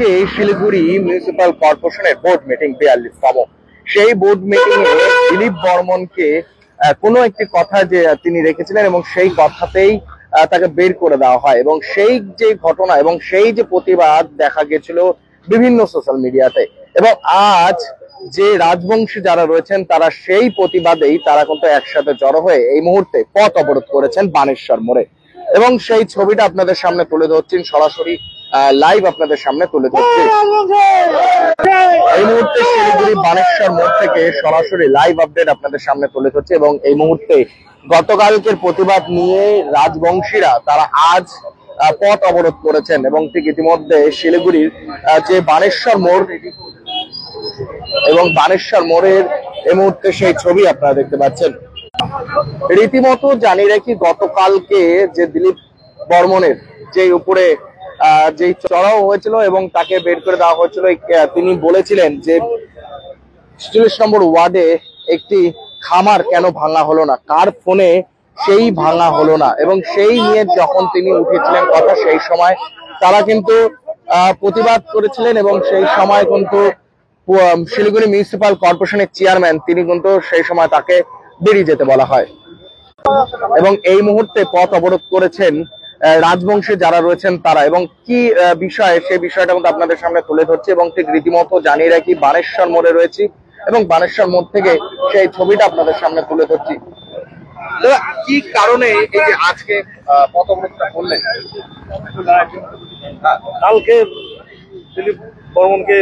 আজকে শিলিগুড়ি মিউনিসিপাল কর্পোরেশনের board meeting 42তম। সেই বোর্ড মিটিং এ দিলীপ বর্মনকে কোনো একটি কথা যে তিনি রেখেছিলেন এবং সেই কথাতেই তাকে বের করে দেওয়া হয় এবং সেই যে ঘটনা এবং সেই যে প্রতিবাদ দেখা গেছিল বিভিন্ন সোশ্যাল মিডিয়াতে, এবং আজ যে রাজবংশী যারা রয়েছেন তারা সেই প্রতিবাদেই তারা কিন্তু একসাথে জড়ো হয়ে এই মুহূর্তে পথ অবরোধ করেছেন বানেশ্বর মোড়ে, এবং সেই ছবিটা আপনাদের সামনে তুলে ধরছেন, সরাসরি লাইভ আপনাদের সামনে তুলে ধরছি। এই মুহূর্তে শিলিগুড়ি বানেশ্বর মোড় থেকে সরাসরি লাইভ আপডেট আপনাদের সামনে তুলে ধরছে, এবং এই মুহূর্তে গতকালকের প্রতিবাদ নিয়ে রাজবংশীরা তারা আজ পথ অবরোধ করেছেন, এবং ঠিক ইতিমধ্যে শিলিগুড়ির যে বানেশ্বর মোড় এবং বানেশ্বর মোড়ের এই মুহূর্তে সেই ছবি আপনারা দেখতে পাচ্ছেন। রীতিমতো জানিয়ে রাখি, গতকালকে যে দিলীপ বর্মনের যে উপরে যে চড়াও হয়েছিল এবং তাকে বের করে দেওয়া হয়েছিল, তিনি বলেছিলেন যে ৪৬ নম্বর ওয়ার্ডে একটি খামার কেন ভাঙা হলো না, কার ফোনে সেই ভাঙা হলো না, এবং সেই নিয়ে যখন তিনি উঠেছিলেন কথা, সেই সময় তারা কিন্তু প্রতিবাদ করেছিলেন, এবং সেই সময় কিন্তু শিলিগুড়ি মিউনিসিপাল কর্পোরেশনের চেয়ারম্যান তিনি কিন্তু সেই সময় তাকে বেরিয়ে যেতে বলা হয়, এবং এই মুহূর্তে পথ অবরোধ করেছেন রাজবংশী যারা রয়েছেন তারা, এবং কি বিষয়ে সেই বিষয়টা কিন্তু আপনাদের সামনে তুলে ধরছি। এবং ঠিক রীতিমতো জানিয়ে রাখি, বানেশ্বর মোড়ে রয়েছি এবং বানেশ্বর মোড় থেকে সেই ছবিটা আপনাদের সামনে তুলে ধরছি। কি কারণে এই যে আজকে পথ অবরোধটা করলেন? কালকে দিলীপ বর্মনকে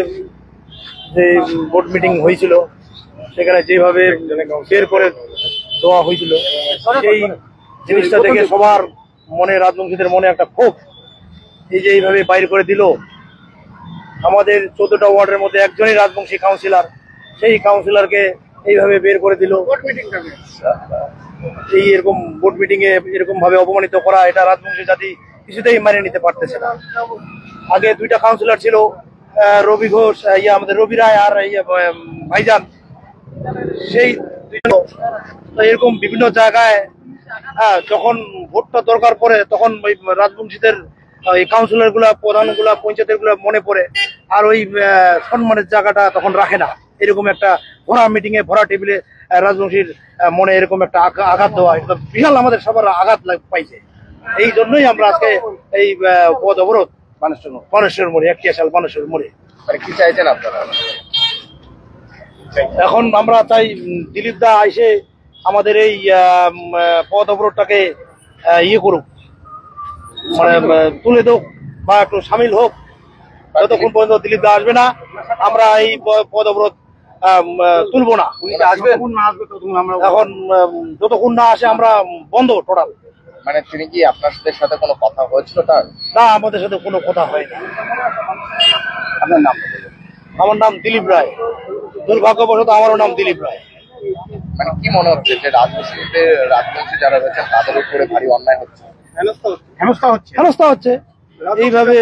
যে বোর্ড মিটিং হয়েছিল সেখানে যেভাবে বের করে দেওয়া হয়েছিল, সেই জিনিসটা থেকে সবার মনে, রাজবংশীদের মনে একটা ক্ষোভ, এই যে এইভাবে বাইর করে দিল। আমাদের 14টা ওয়ার্ডের মধ্যে একজনই রাজবংশী কাউন্সিলর, সেই কাউন্সিলরকে এইভাবে বের করে দিল। এই এরকম বোর্ড মিটিং এ এরকম ভাবে অপমানিত করা, এটা রাজবংশী জাতি কিছুতেই মেনে নিতে পারতেছে না। আগে 2টা কাউন্সিলর ছিল, রবি ঘোষ, আমাদের রবি রায় আর ভাইজান, সেই এরকম বিভিন্ন জায়গায় যখন ভোটটা দরকার পড়ে তখন ওই রাজবংশীদের এই কাউন্সিলর গুলা, প্রধান গুলা, পঞ্চায়েতের গুলা মনে পড়ে, আর ওই সম্মানের জায়গাটা তখন রাখে না। এরকম একটা ভরা মিটিং এ, ভরা টেবিলে রাজবংশীর মনে এরকম একটা আঘাত দেওয়া, বিশাল আমাদের সবার আঘাত পাইছে। এই জন্যই আমরা আজকে এই পথ অবরোধ বানেশ্বর মোড়ে, একটিয়াশাল বানেশ্বর মোড়ে। কি চাইছেন আপনারা? এখন আমরা চাই দিলীপ দা এসে আমাদের এই পথ অবরোধটাকে ইয়ে করুক, মানে তুলে দেখ বা একটু সামিল হোক। যতক্ষণ পর্যন্ত দিলীপ দা আসবে না আমরা এই পথ অবরোধ তুলবো না। এখন যতক্ষণ না আসে আমরা বন্ধ টোটাল। মানে তিনি কি আপনার সাথে কোনো কথা হয়েছিল তার? না, আমাদের সাথে কোনো কথা হয়নি। আপনার নাম? আমার নাম দিলীপ রায়। দুর্ভাগ্যবশত আমারও নাম দিলীপ রায়। মানে কি মনে হচ্ছে যে রাজবংশী যারা রয়েছেন তাদের উপরে ভারী অন্যায় হচ্ছে, হেনস্থা হচ্ছে এইভাবে?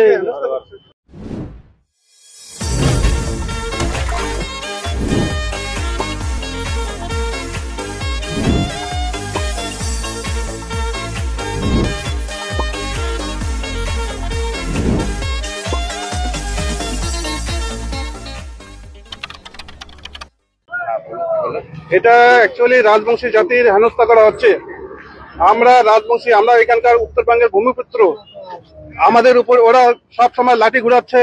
এটা অ্যাকচুয়ালি রাজবংশী জাতির হেনস্থা করা হচ্ছে। আমরা রাজবংশী, আমরা এখানকার উত্তরবঙ্গের ভূমিপুত্র, আমাদের উপর ওরা সব সময় লাঠি ঘুরাচ্ছে,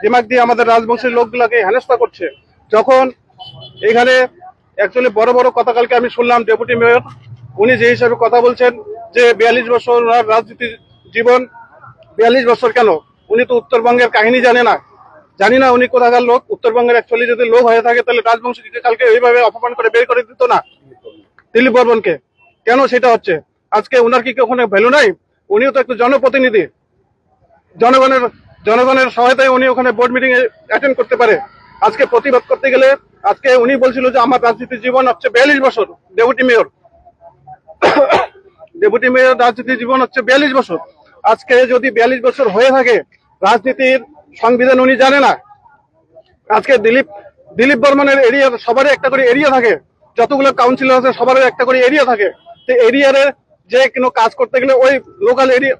দিমাগ দিয়ে আমাদের রাজবংশীর লোকগুলাকে হেনস্থা করছে। যখন এখানে অ্যাকচুয়ালি বড় বড় কথা কালকে আমি শুনলাম, ডেপুটি মেয়র উনি যে হিসাবে কথা বলছেন যে 42 বছর রাজনীতি জীবন, 42 বছর কেন, উনি তো উত্তরবঙ্গের কাহিনী জানি না উনি কোথাকার লোক। উত্তরবঙ্গের অ্যাকচুয়ালি যদি লোক হয়ে থাকে তাহলে রাজবংশীকে কালকে এইভাবে অপমান করে বের করে দিত না দিলীপ বর্মনকে। কেন সেটা হচ্ছে? আজকে ওনার কি ওখানে ভ্যালু নাই? উনিও তো একটু জনপ্রতিনিধি, জনগণের সহায়তায় উনি ওখানে বোর্ড মিটিং অ্যাটেন্ড করতে পারে। আজকে প্রতিবাদ করতে গেলে আজকে উনি বলছিল যে আমার রাজনীতি জীবন হচ্ছে 42 বছর। ডেপুটি মেয়র রাজনীতি জীবন হচ্ছে 42 বছর। আজকে যদি 42 বছর হয়ে থাকে, রাজনীতির সংবিধান উনি জানে না। আজকে দিলীপ বর্মনের এরিয়া, সবারই একটা করে এরিয়া থাকে, যতগুলো কাউন্সিলর আছে সবারই একটা করে এরিয়া থাকে। তো এরিয়ারে যে কোনো কাজ করতে গেলে ওই লোকাল এরিয়া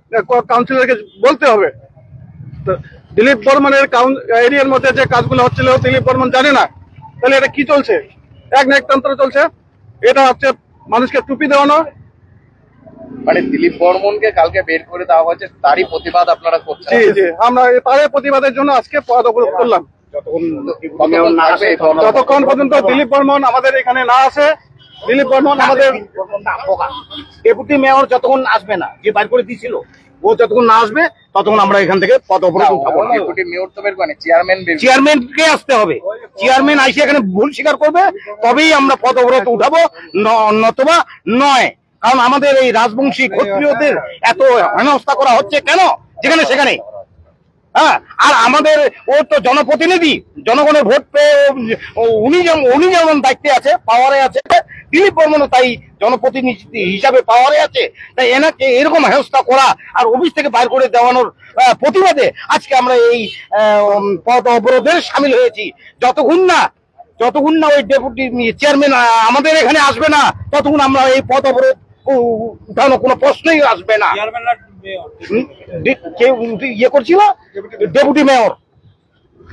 কাউন্সিলরকে বলতে হবে। দিলীপ বর্মনের এরিয়ার মধ্যে যে কাজগুলো হচ্ছিল দিলীপ বর্মন জানে না, তাহলে এটা কি চলছে? এক তন্ত্র চলছে। এটা হচ্ছে মানুষকে টুপি দেওয়ানো। মানে দিলীপ বর্মনকে কালকে বের করে দেওয়া হয়েছে, তারই প্রতিবাদ আপনারা করছেন? জি জি, আমরা তাদের প্রতিবাদের জন্য আজকে পথ অবরোধ করলাম। যতক্ষণ পর্যন্ত দিলীপ বর্মন আমাদের এখানে না আসে, দিলীপ বর্মন আমাদের ডেপুটি মেয়র যতক্ষণ আসবে না, যে বাইর করে দিয়েছিল, ও যতক্ষণ না আসবে ততক্ষণ আমরা এখান থেকে পথ অবরোধ উঠাবো না। ডেপুটি মেয়র তো বের করেন, চেয়ারম্যান চেয়ারম্যানকে আসতে হবে। চেয়ারম্যান আইসে এখানে ভুল স্বীকার করবে, তবেই আমরা পথ অবরোধ উঠাবো, নতুবা নয়। কারণ আমাদের এই রাজবংশী ক্ষত্রিয়দের এত হেনস্থা করা হচ্ছে কেন যেখানে সেখানে? হ্যাঁ, আর আমাদের ও তো জনপ্রতিনিধি, জনগণের ভোট পেয়ে উনি যেমন দায়িত্বে আছে, পাওয়ারে আছে, দিলীপ বর্মনও তাই জনপ্রতিনিধি হিসাবে পাওয়ারে আছে। তাই এনাকে এরকম হেনস্থা করা আর অফিস থেকে বাইর করে দেওয়ানোর প্রতিবাদে আজকে আমরা এই পথ অবরোধে সামিল হয়েছি। যতক্ষণ না ওই ডেপুটি চেয়ারম্যান আমাদের এখানে আসবে না, ততক্ষণ আমরা এই পথ অবরোধ উঠানো কোনো প্রশ্নই আসবে না। ইয়ে করছিল ডেপুটি মেয়র,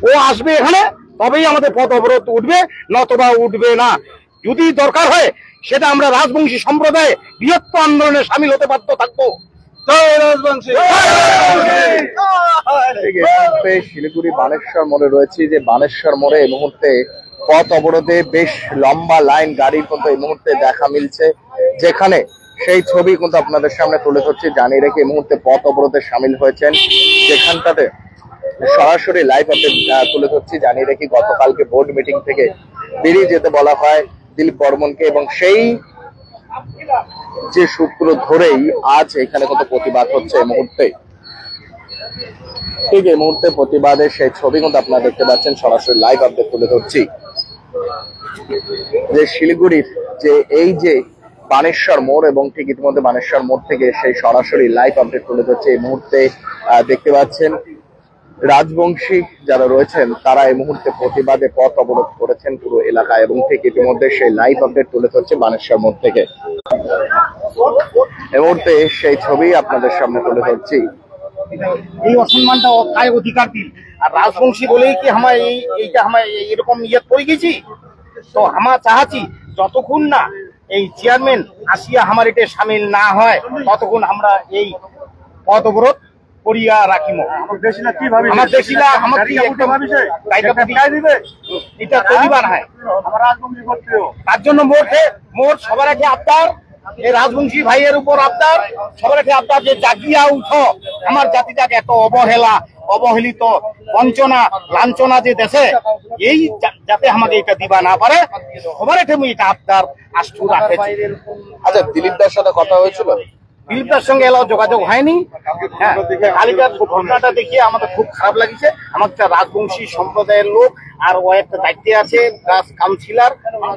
ও আসবে এখানে, তবেই আমাদের পথ অবরোধ উঠবে, নতবা উঠবে না। যদি দরকার হয় সেটা আমরা রাজবংশী সম্প্রদায় বৃহত্তর আন্দোলনে সামিল হতে বাধ্য থাকবো। শিলিগুড়ি বানেশ্বর মোড়ে রয়েছে, যে বানেশ্বর মোড়ে এই মুহূর্তে পথ অবরোধে বেশ লম্বা লাইন গাড়ির কিন্তু এই মুহূর্তে দেখা মিলছে, যেখানে সেই ছবি কিন্তু আপনাদের সামনে তুলে ধরছি। জানিয়ে রেখে এই মুহূর্তে পথ অবরোধে সামিল হয়েছেন, যেখানটাতে সরাসরি লাইভ আপডেট তুলে ধরছি। জানিয়ে রেখে গতকালকে বোর্ড মিটিং থেকে বেরিয়ে যেতে বলা হয় দিলীপ বর্মনকে, এবং সেই যে সূত্র ধরেই আজ এখানে কত প্রতিবাদ হচ্ছে এই মুহূর্তে। ঠিক এই মুহূর্তে প্রতিবাদের সেই ছবি কিন্তু আপনারা দেখতে পাচ্ছেন, সরাসরি লাইভ আপডেট তুলে ধরছি। যে শিলিগুড়ির যে এই যে বানেশ্বর মোড়, এবং ঠিক ইতিমধ্যে বানেশ্বর মোড় থেকে সেই সরাসরি লাইভ আপডেট তুলে ধরছে। এই মুহূর্তে দেখতে পাচ্ছেন রাজবংশী যারা রয়েছেন তারা এই মুহূর্তে প্রতিবাদে পথ অবরোধ করেছেন পুরো এলাকায়, এবং ঠিক ইতিমধ্যে সেই লাইভ আপডেট তুলে ধরছে বানেশ্বর মোড় থেকে। এই মুহূর্তে সেই ছবি আপনাদের সামনে তুলে ধরছি। এই অসম্মানটা কায় অধিকার দিল, আর রাজবংশী বলেই কি আমার এইটা আমার এরকম ইয়ে করে গেছি? তো আমরা চাহাচ্ছি যতক্ষণ না এই চেয়ারম্যান আসিয়া আমার এটা সামিল না হয়, ততক্ষণ আমরা এই পথ অবরোধ করিয়া রাখিব। আমার দেশিলা আমার কি এটা তৈরিবান হয় তার জন্য মোট সবার আগে আপনার এই রাজবংশী ভাইয়ের উপর আপনার সবার আগে আপনার যে জাগিয়া উঠো, আমার জাতিটাকে এত অবহেলিত বঞ্চনা লাঞ্ছনা যে দেশে, এই যাতে আমাকে এটা দিবা না পারে, সবার আগে এটা আপনার আষ্টু রাখেছি। আচ্ছা, দিলীপ দার সাথে কথা হয়েছিল? দিলীপদার সঙ্গে এলাও যোগাযোগ হয়নি। হ্যাঁ, কালিকার ঘটনাটা দেখিয়ে আমাদের খুব খারাপ লাগছে। আমার একটা রাজবংশী সম্প্রদায়ের লোক, আর ও একটা দায়িত্বে আছে রাজ কাউন্সিলর,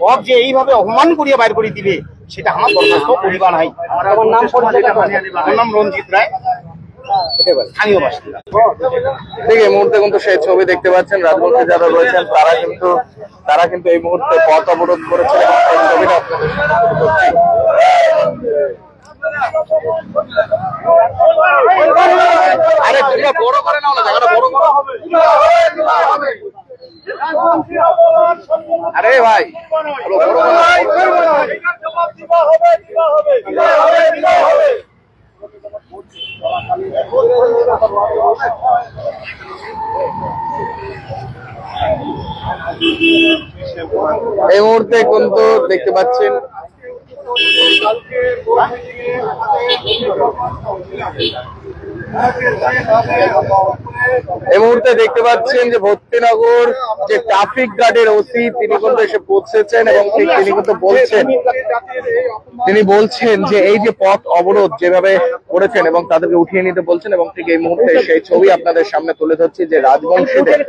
ওর যে এইভাবে অপমান করিয়া বাইর করে দিবে, সেটা আমার বরখাস্ত পরিবার হয়। আমার নাম রঞ্জিত রায়, স্থানীয় বাসিন্দা। ঠিক এই মুহূর্তে কিন্তু সেই ছবি দেখতে পাচ্ছেন, রাজবংশী যারা রয়েছেন তারা কিন্তু এই মুহূর্তে পথ অবরোধ করেছে, এবং সেই ছবিটা আপনাদের সামনে তুলে ধরছি। আরে তোমরা বড় করে নাও না, জায়গাটা বড় করা হবে। আরে ভাই এই মুহূর্তে কিন্তু দেখতে পাচ্ছেন এই মুহূর্তে দেখতে পাচ্ছেন যে ভক্তিনগর যে ট্রাফিক গার্ডের ওসি তিনি কিন্তু এসে পৌঁছেছেন, এবং ঠিক তিনি বলছেন যে এই যে পথ অবরোধ যেভাবে করেছেন এবং তাদেরকে উঠিয়ে নিতে বলছেন, এবং ঠিক এই মুহূর্তে সেই ছবি আপনাদের সামনে তুলে ধরছি যে রাজবংশীদের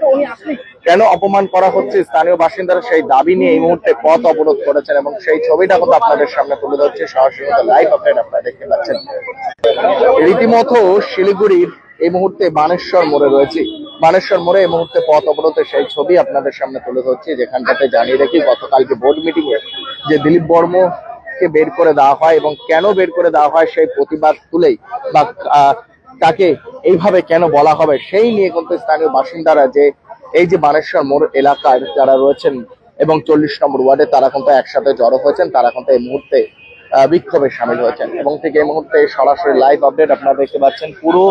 কেন অপমান করা হচ্ছে। স্থানীয় বাসিন্দারা সেই দাবি নিয়ে এই মুহূর্তে পথ অবরোধ করেছেন, এবং সেই ছবিটা কিন্তু আপনাদের সামনে তুলে ধরছে সরাসরি লাইভ আপডেট আপনারা দেখতে পাচ্ছেন। রীতিমতো শিলিগুড়ির এই মুহূর্তে বানেশ্বর মোড়ে রয়েছে, বানেশ্বর মোড়ে এই মুহূর্তে পথ অবরোধে সেই ছবি আপনাদের সামনে তুলে ধরছি, যেখানটাতে জানিয়ে রাখি গতকালকে বোর্ড মিটিং এ যে দিলীপ বর্মনকে বের করে দেওয়া হয়, এবং কেন বের করে দেওয়া হয় সেই প্রতিবাদ তুলেই বা তাকে এইভাবে কেন বলা হবে সেই নিয়ে কিন্তু স্থানীয় বাসিন্দারা যে এই যে বানেশ্বর মোড় এলাকার যারা রয়েছেন এবং 40 নম্বর ওয়ার্ডে তারা কিন্তু একসাথে জড়ো হয়েছেন, তারা কিন্তু এই মুহূর্তে বিক্ষোভে সামিল হয়েছেন। এবং ঠিক এই মুহূর্তে সরাসরি লাইভ আপডেট আপনারা দেখতে পাচ্ছেন। পুরো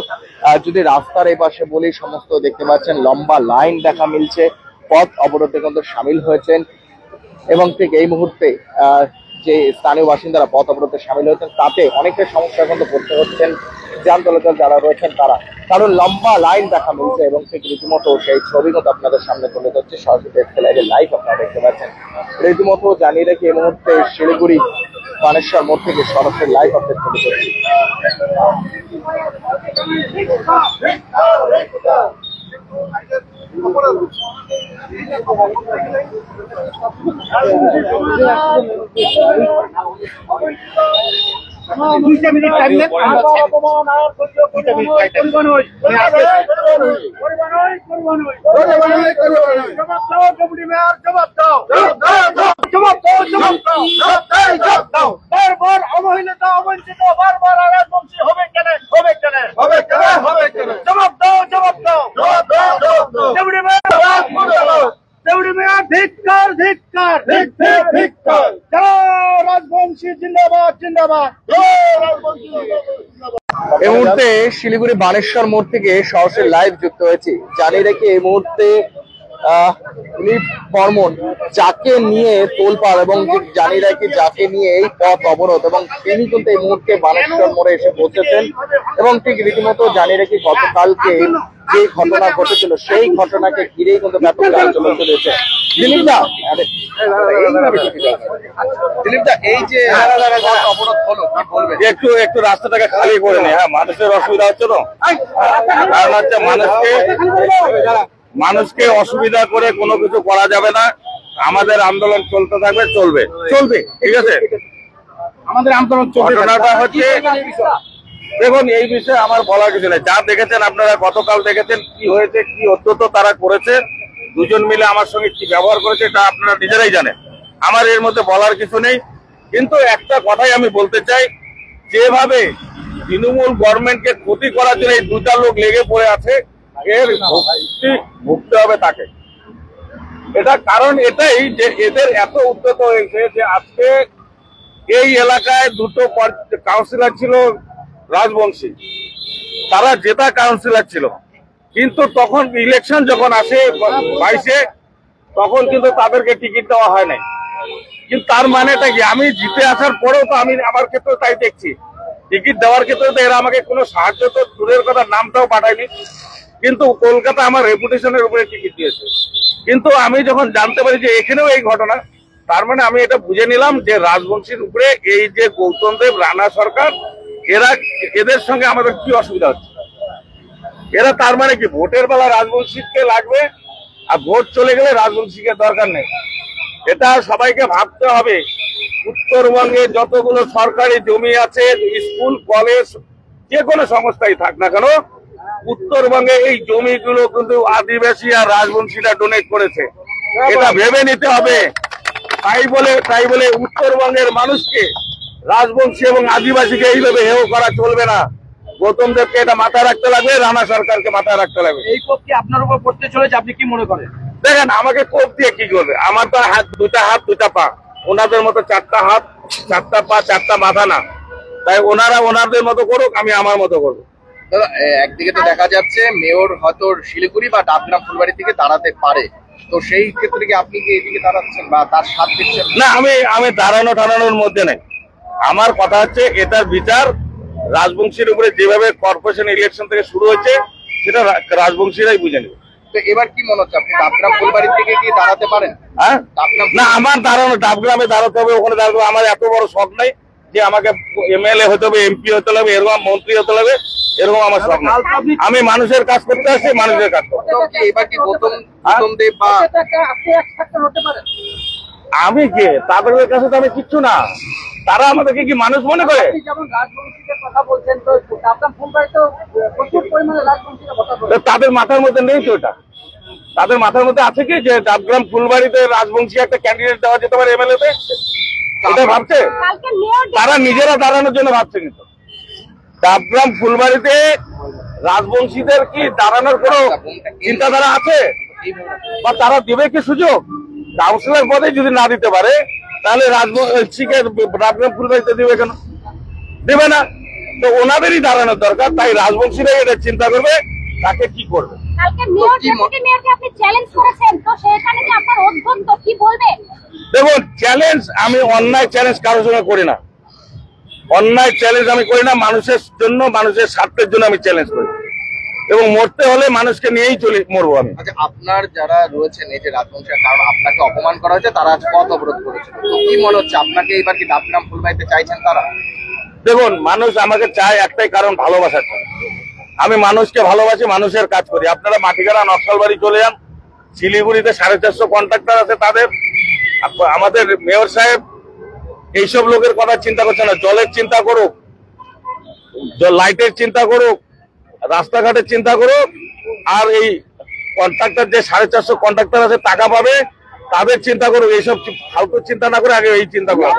যদি রাস্তার এই পাশে বলি, সমস্ত দেখতে পাচ্ছেন লম্বা লাইন দেখা মিলছে, পথ অবরোধে কিন্তু সামিল হয়েছেন। এবং ঠিক এই মুহূর্তে যে স্থানীয় বাসিন্দারা পথ অবরোধে সামিল হয়েছেন তাতে অনেকটা সমস্যা কিন্তু পড়তে হচ্ছেন যান চলাচল যারা রয়েছেন তারা, কারণ লম্বা লাইন দেখা মিলছে। এবং ঠিক রীতিমতো সেই ছবি কিন্তু আপনাদের সামনে তুলে ধরছে সরাসরি লাইভ আপনারা দেখতে পাচ্ছেন। রীতিমতো জানিয়ে রেখে এই মুহূর্তে শিলিগুড়ি বানেশ্বর মোড় থেকে সরাসরি লাইভ আপডেট তুলে ধরছি। বারবার অবহেলিত অবঞ্চিত বারবার রাজবংশী হবে কেন জবাব দাও দেউড়ি মেয়ার ধিক্কার রাজবংশী জিন্দাবাদ এই মুহূর্তে শিলিগুড়ি বানেশ্বর মোড় থেকে সরাসরি লাইভ যুক্ত হয়েছি। জানিয়ে রেখে এই মুহূর্তে দিলীপ বর্মন যাকে নিয়ে তোলপাড় এবং জানিয়ে রাখি যাকে নিয়ে এই পথ অবরোধ, এবং তিনি কিন্তু এই মুহূর্তে বানেশ্বর মোড়ে এসে পৌঁছেছেন। এবং ঠিক রীতিমতো জানিয়ে রাখি গতকালকে যে ঘটনা ঘটেছিল সেই ঘটনাকে ঘিরেই কিন্তু ব্যাপক আন্দোলন চলেছে। দিলীপদা, এই যে অবরোধ হলো কি বলবেন? একটু রাস্তাটাকে খালি করে নি। হ্যাঁ, মানুষের অসুবিধা হচ্ছে তো, কারণ হচ্ছে মানুষকে অসুবিধা করে কোনো কিছু করা যাবে না। আমাদের আন্দোলন চলতে থাকবে, চলবে, ঠিক আছে। আমাদের আন্দোলন ঘটনাটা হচ্ছে, দেখুন এই বিষয়ে আমার বলার কিছু নেই। যা দেখেছেন আপনারা, গতকাল দেখেছেন কি হয়েছে, কি অত্যন্ত তারা করেছে, দুজন মিলে আমার সঙ্গে কি ব্যবহার করেছে এটা আপনারা নিজেরাই জানেন। আমার এর মধ্যে বলার কিছু নেই। কিন্তু একটা কথাই আমি বলতে চাই, যেভাবে তৃণমূল গভর্নমেন্টকে ক্ষতি করার জন্য এই দুটা লোক লেগে পড়ে আছে, এর ভুগতে হবে তাকে। এটা কারণ এটাই যে এদের এত উদ্যত হয়েছে যে আজকে এই এলাকায় দুটো কাউন্সিলর ছিল রাজবংশী, তারা জেতা কাউন্সিলর ছিল, কিন্তু তখন ইলেকশন যখন আসে 22-এ, তখন কিন্তু তাদেরকে টিকিট দেওয়া হয় নাই। কিন্তু তার মানেটা কি, আমি জিতে আসার পরেও তো আমি আমার ক্ষেত্রে তাই দেখছি, টিকিট দেওয়ার ক্ষেত্রে তো এরা আমাকে কোনো সাহায্য তো দূরের কথা নামটাও পাঠায়নি। কিন্তু কলকাতা আমার রেপুটেশনের উপরে টিকিট দিয়েছে। কিন্তু আমি যখন জানতে পারি যে এখানেও এই ঘটনা, তার মানে আমি এটা বুঝে নিলাম যে রাজবংশীর উপরে এই যে গৌতম দেব, রানা সরকার, এদের সঙ্গে আমাদের কি অসুবিধা হচ্ছে। এরা তার মানে কি ভোটের বেলা রাজবংশীকে লাগবে, আর ভোট চলে গেলে রাজবংশীকে দরকার নেই। এটা সবাইকে ভাবতে হবে। উত্তরবঙ্গে যতগুলো সরকারি জমি আছে, স্কুল, কলেজ, যে কোনো সংস্থাই থাক না কেন, উত্তরবঙ্গে এই জমিগুলো কিন্তু আদিবাসী আর রাজবংশীরা ডোনেট করেছে। এটা ভেবে নিতে হবে। তাই বলে উত্তরবঙ্গের মানুষকে, রাজবংশী এবং আদিবাসীকে এইভাবে হেয় করা চলবে না। গৌতম দেবকে এটা মাথায় রাখতে লাগবে, রানা সরকারকে মাথায় রাখতে লাগবে। এই কোপ কি আপনার উপর পড়তে চলেছে, আপনি কি মনে করেন? দেখেন, আমাকে কোপ দিয়ে কি করবে? আমার তো দুটা হাত দুটা পা, ওনাদের মতো 4টা হাত 4টা পা 4টা মাথা না। তাই ওনাদের মতো করুক, আমি আমার মতো করবো। একদিকে তো দেখা যাচ্ছে মেয়র হয়তো শিলিগুড়ি বা ডাবগ্রাম ফুলবাড়ি থেকে দাঁড়াতে পারে, তো সেই ক্ষেত্রে কি আপনি কি এইদিকে দাঁড়াচ্ছেন বা তার সাথ দিচ্ছেন? না, আমি দাঁড়ানোর মধ্যে নেই। আমার কথা হচ্ছে এটার বিচার রাজবংশীর উপরে যেভাবে কর্পোরেশন ইলেকশন থেকে শুরু হয়েছে সেটা রাজবংশীরাই বুঝে নেবে। তো এবার কি মনে হচ্ছে, আপনি ডাবগ্রাম ফুলবাড়ি থেকে কি দাঁড়াতে পারেন? হ্যাঁ, না, আমার ডাবগ্রামে দাঁড়াতে হবে, ওখানে দাঁড়াতে হবে। আমার এত বড় শখ নাই যে আমাকে এমএলএ হতে হবে, এমপি হতে হবে, এরকম মন্ত্রী হতে হবে, এরকম আমার শখ নাই। আমি মানুষের কাজ করতে আসছি, মানুষের কাজ করতে। এবার কি গৌতম দেব বা আমি কে? তাদের কাছে তো আমি কিচ্ছু না। তারা আমাদেরকে কি মানুষ মনে করে? তাদের মাথার মধ্যে নেই তো ওটা। তাদের মাথার মধ্যে আছে কি যে ডাবগ্রাম ফুলবাড়িতে রাজবংশী একটা ক্যান্ডিডেট দেওয়া যেতে পারে এমএলএ তে? এটা ভাবছে? তারা নিজেরা দাঁড়ানোর জন্য ভাবছে। কিন্তু ডাবগ্রাম ফুলবাড়িতে রাজবংশীদের কি দাঁড়ানোর কোনো চিন্তাধারা আছে, বা তারা দেবে কি সুযোগ? কাউন্সিলর পদে যদি না দিতে পারে তাহলে রাজবংশীকে ডাবগ্রাম ফুলবাড়িতে দিবে কেন? দেবে না। তো ওনাদেরই দাঁড়ানোর দরকার। তাই রাজবংশীরাই এটা চিন্তা করবে তাকে কি করবে। দেখুন, চ্যালেঞ্জ আমি অন্যায় চ্যালেঞ্জ কারোর সঙ্গে করি না, অন্যায় চ্যালেঞ্জ আমি করি না। মানুষের জন্য, মানুষের স্বার্থের জন্য আমি চ্যালেঞ্জ করি, এবং মরতে হলে মানুষকে নিয়েই মরবো আমি। আচ্ছা, আপনার যারা রয়েছেন এই যে রাজবংশের, কারণ আপনাকে অপমান করা হয়েছে, তারা আজ পথ অবরোধ করেছিল, তো কি মনে হচ্ছে আপনাকে এইবার কি ডাবগ্রাম ফুলবাড়িতে চাইছেন তারা? দেখুন, মানুষ আমাকে চায় একটাই কারণ, ভালোবাসার জন্য। আমি মানুষকে ভালোবাসি, মানুষের কাজ করি। আপনারা মাটিগাড়া নকশালবাড়ি চলে যান, শিলিগুড়িতে 450 কন্ট্রাক্টর আছে তাদের। আমাদের মেয়র সাহেব এইসব লোকের কথা চিন্তা করছে না। জলের চিন্তা করুক, লাইটের চিন্তা করুক, রাস্তাঘাটের চিন্তা করুক, আর এই কন্ট্রাক্টর যে 450 কন্ট্রাক্টর আছে টাকা পাবে তাদের চিন্তা করুক। এইসব ফালতু চিন্তা না করে আগে এই চিন্তা করুক।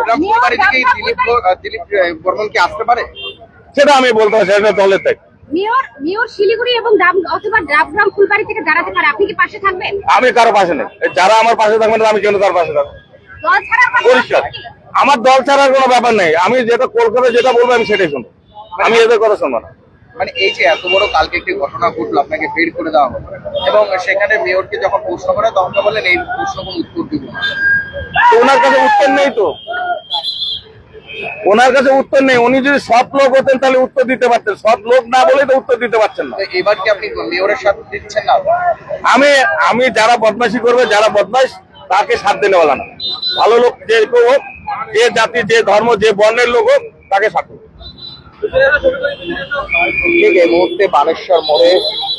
দিলীপ বর্মন কি আসতে পারে সেটা আমি বলতে পারছি, এটা দলের থেকে। মেয়র শিলিগুড়ি এবং অথবা ডাবগ্রাম ফুলবাড়ি থেকে দাঁড়াতে পারে, আপনি কি পাশে থাকবেন? আমি কারো পাশে নেই। যারা আমার পাশে থাকবেন আমি কেন তার পাশে থাকবো? পরিষ্কার, আমার দল ছাড়ার কোনো ব্যাপার নেই। আমি যেটা কলকাতায় যেটা বলবো আমি সেটাই শুনবো, আমি এদের কথা শুনবো না। মানে এই যে এত বড় কালকে একটি ঘটনা ঘটলো, আপনাকে বের করে দেওয়া হলো, এবং সেখানে মেয়রকে যখন প্রশ্ন করে তখন বললেন এই প্রশ্ন কোনো উত্তর দিব না। তো ওনার কাছে উত্তর নেই, তো ওনার কাছে উত্তর নেই। উনি যদি সৎ লোক হতেন তাহলে উত্তর দিতে পারতেন, সৎ লোক না বলে তো উত্তর দিতে পারছেন না। এবার কি আপনি মেয়রের সাথে দিচ্ছেন না? আমি যারা বদমাশি করবে, যারা বদমাশ, তাকে সাথ দিলে বলা না। ভালো লোক যে কেউ হোক, যে জাতি, যে ধর্ম, যে বর্ণের লোক হোক, তাকে সাথ দেবে। ঠিক এই মুহূর্তে বানেশ্বর মোড়ে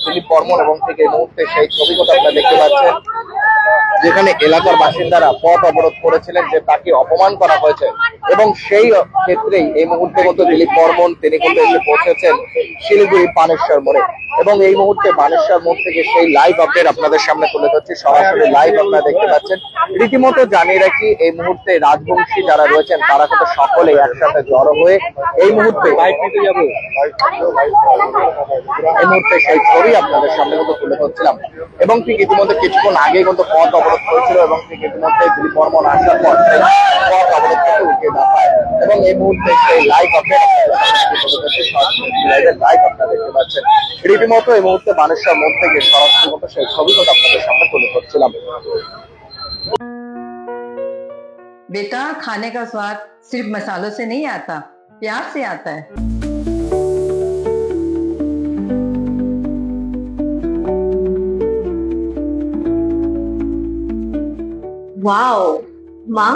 দিলীপ বর্মন এবং ঠিক এই মুহূর্তে সেই ছবিটা আপনারা দেখতে পাচ্ছেন, যেখানে এলাকার বাসিন্দারা পথ অবরোধ করেছিলেন যে তাকে অপমান করা হয়েছে, এবং সেই ক্ষেত্রেই এই মুহূর্তে মতো দিলীপ বর্মন তিনি কিন্তু এসে পৌঁছেছেন শিলিগুড়ি বানেশ্বর মোড়ে, এবং এই মুহূর্তে বানেশ্বর মোড় থেকে সেই লাইভ আপডেট আপনাদের সামনে তুলে ধরছি। সরাসরি লাইভ আপনারা দেখতে পাচ্ছেন। রীতিমতো জানিয়ে রাখি, এই মুহূর্তে রাজবংশী যারা রয়েছেন তারা কিন্তু সকলে একসাথে জড়ো হয়ে এই মুহূর্তে সেই ছবি আপনাদের সামনে কিন্তু তুলে ধরছিলাম, এবং ঠিক ইতিমধ্যে কিছুক্ষণ আগে কিন্তু পথ অবরোধ করেছিল, এবং ঠিক ইতিমধ্যে দিলীপ বর্মন আসার পর পথ অবরোধ থেকে উঠে দাঁড়ায়, এবং এই মুহূর্তে সেই লাইভ আপডেট লাইভ আপনারা দেখতে পাচ্ছেন। রীতিমতো এই মুহূর্তে বানেশ্বর মোড় থেকে সরাসরি মতো সেই ছবি কিন্তু আপনাদের সামনে তুলে ধরছিলাম। बेटा, खाने का स्वाद सिर्फ मसालों से नहीं आता, प्यार से आता है। वाओ माँ,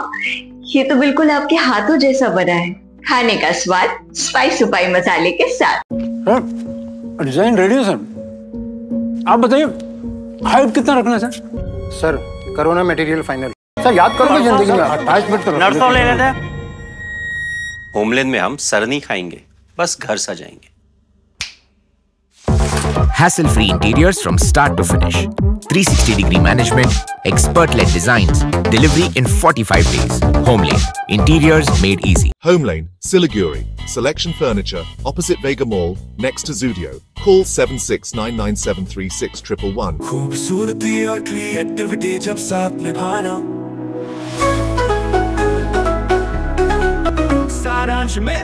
ये तो बिल्कुल आपके हाथों जैसा बना है। खाने का स्वाद स्पाइस सुपाई मसाले के साथ। डिजाइन रेडी है सर, आप बताइए हाइट कितना रखना है सर? सर करो ना मटेरियल फाइनल। सर याद करो कि जिंदगी में अटैचमेंट तो नर्सों ले लेते हैं। होमलैंड में हम सर नहीं खाएंगे, बस घर सजाएंगे। Hassle-free interiors from start to finish. 360-degree management, expert-led designs, delivery in 45 days. Homelane, interiors made easy. Homelane, Siliguri. Selection Furniture, opposite Vega Mall, next to Zudio. Call 7699736111. खूबसूरती और क्रिएटिविटी जब साथ निभाना, सारांश में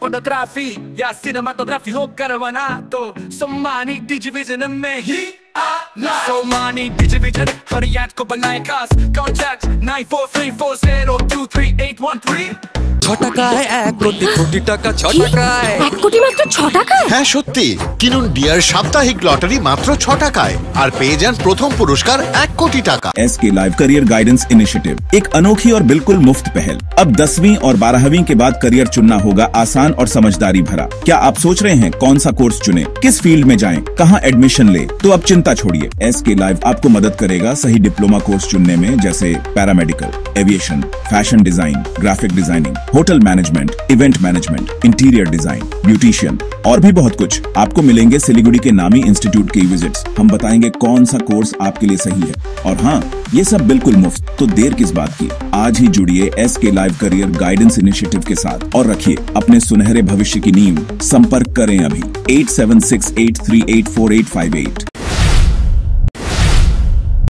फोटोग्राफी या सिनेमाटोग्राफी हो करवाना तो सोमानी डिजिविजन में ही आना। सोमानी डिजिविजन हर याद को बनाए खास। कॉन्टैक्ट 9434023813। 6 টাকায় 1 কোটি টাকা 6 টাকায় 1 কোটি মাত্র 6 টাকায়? হ্যাঁ সত্যি, কিনুন ডিয়ার সাপ্তাহিক লটারি মাত্র 6 টাকায় আর পেয়ে যান প্রথম পুরস্কার 1 কোটি টাকা। SK live career guidance initiative एक अनोखी और बिल्कुल मुफ्त पहल। अब 10वीं और 12वीं के बाद करियर चुनना होगा आसान और समझदारी भरा। क्या आप सोच रहे हैं कौन सा कोर्स चुने, किस फील्ड में जाएं, कहां एडमिशन ले? तो अब चिंता छोड़िए, एसके लाइव आपको मदद करेगा सही डिप्लोमा कोर्स चुनने में, जैसे paramedical, aviation, fashion design, graphic designing, hotel management, event management, interior design, beautician और भी बहुत कुछ आपको मिलेंगे सिलीगुड़ी के नामी इंस्टीट्यूट के विजिट्स। हम बताएंगे कौन सा कोर्स आपके लिए सही है, और हाँ, ये सब बिल्कुल मुफ्त। तो देर किस बात की, आज ही जुड़िए SK live career guidance initiative के साथ और रखिए अपने सुनहरे भविष्य की नींव। संपर्क करें अभी 8768384858।